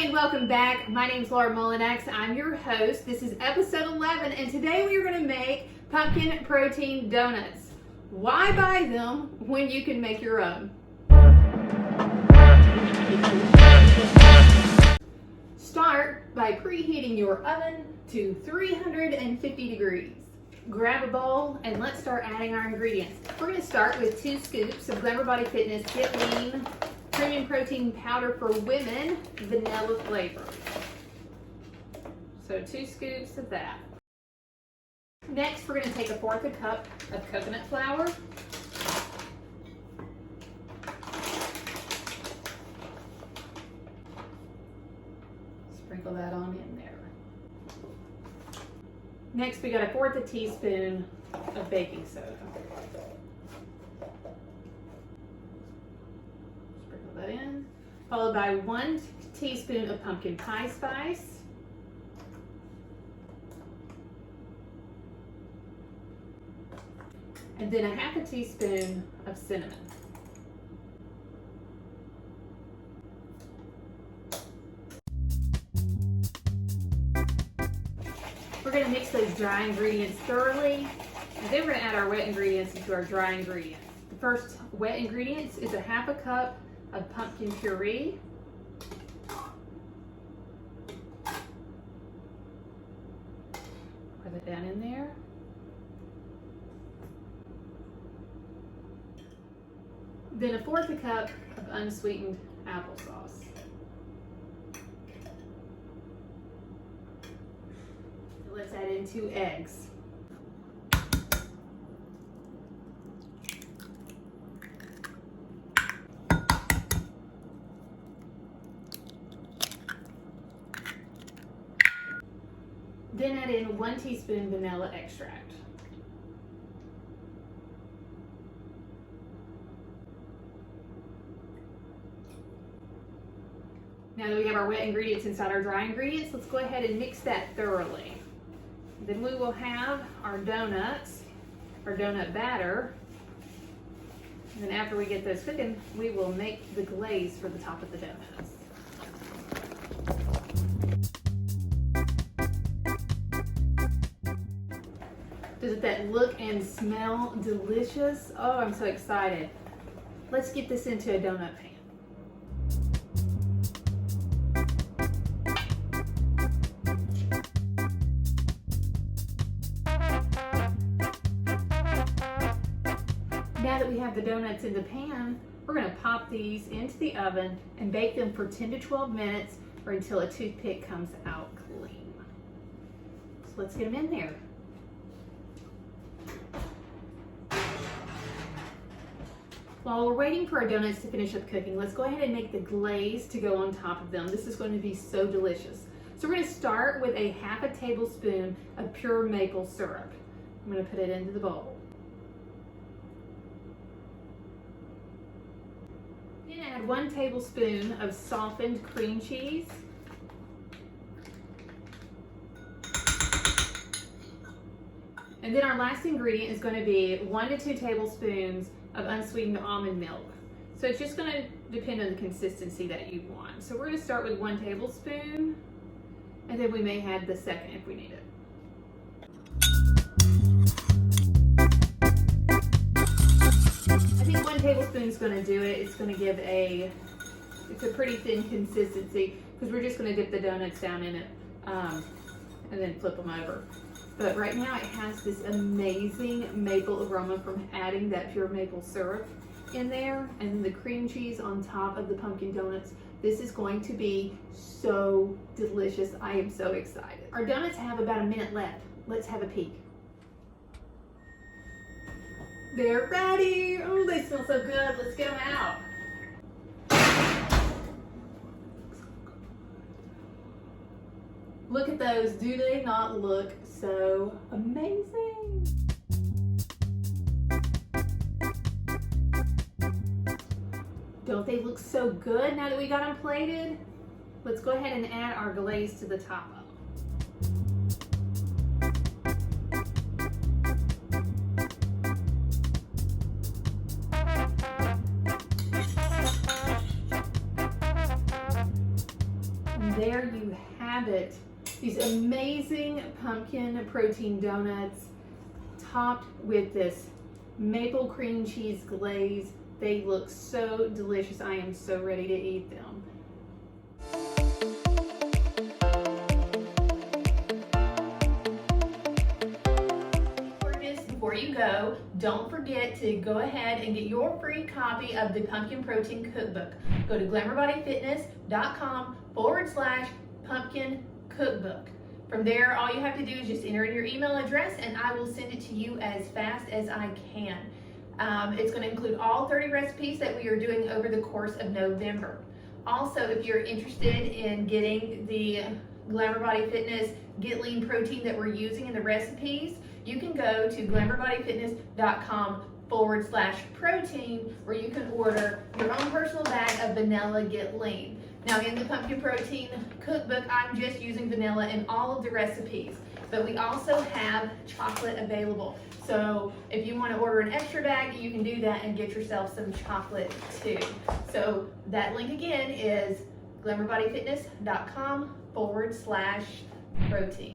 Hi and welcome back. My name is Laura Molinex. I'm your host. This is episode 11 and today we are going to make pumpkin protein donuts. Why buy them when you can make your own? Start by preheating your oven to 350 degrees. Grab a bowl and let's start adding our ingredients. We're going to start with 2 scoops of Glamour Body Fitness Get Lean Premium Protein Powder for Women, vanilla flavor. So 2 scoops of that. Next, we're going to take 1/4 cup of coconut flour. Sprinkle that on in there. Next, we got 1/4 teaspoon of baking soda. Sprinkle that in. Followed by 1 teaspoon of pumpkin pie spice. And then 1/2 teaspoon of cinnamon. We're going to mix those dry ingredients thoroughly, and then we're going to add our wet ingredients into our dry ingredients. The first wet ingredients is 1/2 cup of pumpkin puree. Pour that down in there. Then 1/4 cup of unsweetened applesauce. Let's add in 2 eggs. Then add in 1 teaspoon vanilla extract. Now that we have our wet ingredients inside our dry ingredients, let's go ahead and mix that thoroughly. Then we will have our donuts, our donut batter. And then after we get those cooking, we will make the glaze for the top of the donuts. Doesn't that look and smell delicious? Oh, I'm so excited. Let's get this into a donut pan. Now that we have the donuts in the pan, we're going to pop these into the oven and bake them for 10 to 12 minutes or until a toothpick comes out clean. So let's get them in there. While we're waiting for our donuts to finish up cooking, let's go ahead and make the glaze to go on top of them. This is going to be so delicious. So we're going to start with 1/2 tablespoon of pure maple syrup. I'm going to put it into the bowl. Then add 1 tablespoon of softened cream cheese. And then our last ingredient is going to be 1 to 2 tablespoons of unsweetened almond milk. So it's just going to depend on the consistency that you want. So we're going to start with 1 tablespoon, and then we may add the second if we need it. I think 1 tablespoon is going to do it. It's going to give it's a pretty thin consistency because we're just going to dip the donuts down in it and then flip them over. But right now it has this amazing maple aroma from adding that pure maple syrup in there and then the cream cheese on top of the pumpkin donuts. This is going to be so delicious. I am so excited. Our donuts have about a minute left. Let's have a peek. They're ready. Oh, they smell so good. Let's get them out. Look at those. Do they not look so amazing? Don't they look so good now that we got them plated? Let's go ahead and add our glaze to the top of them. And there you have it. These amazing pumpkin protein donuts topped with this maple cream cheese glaze. They look so delicious. I am so ready to eat them. Before you go, don't forget to go ahead and get your free copy of the Pumpkin Protein Cookbook. Go to glamourbodyfitness.com/pumpkin cookbook. From there, all you have to do is just enter in your email address and I will send it to you as fast as I can. It's going to include all 30 recipes that we are doing over the course of November. Also, if you're interested in getting the Glamour Body Fitness Get Lean protein that we're using in the recipes, you can go to glamourbodyfitness.com/protein where you can order your own personal bag of vanilla Get Lean. Now in the Pumpkin Protein Cookbook, I'm just using vanilla in all of the recipes, but we also have chocolate available. So if you want to order an extra bag, you can do that and get yourself some chocolate too. So that link again is glamourbodyfitness.com/protein.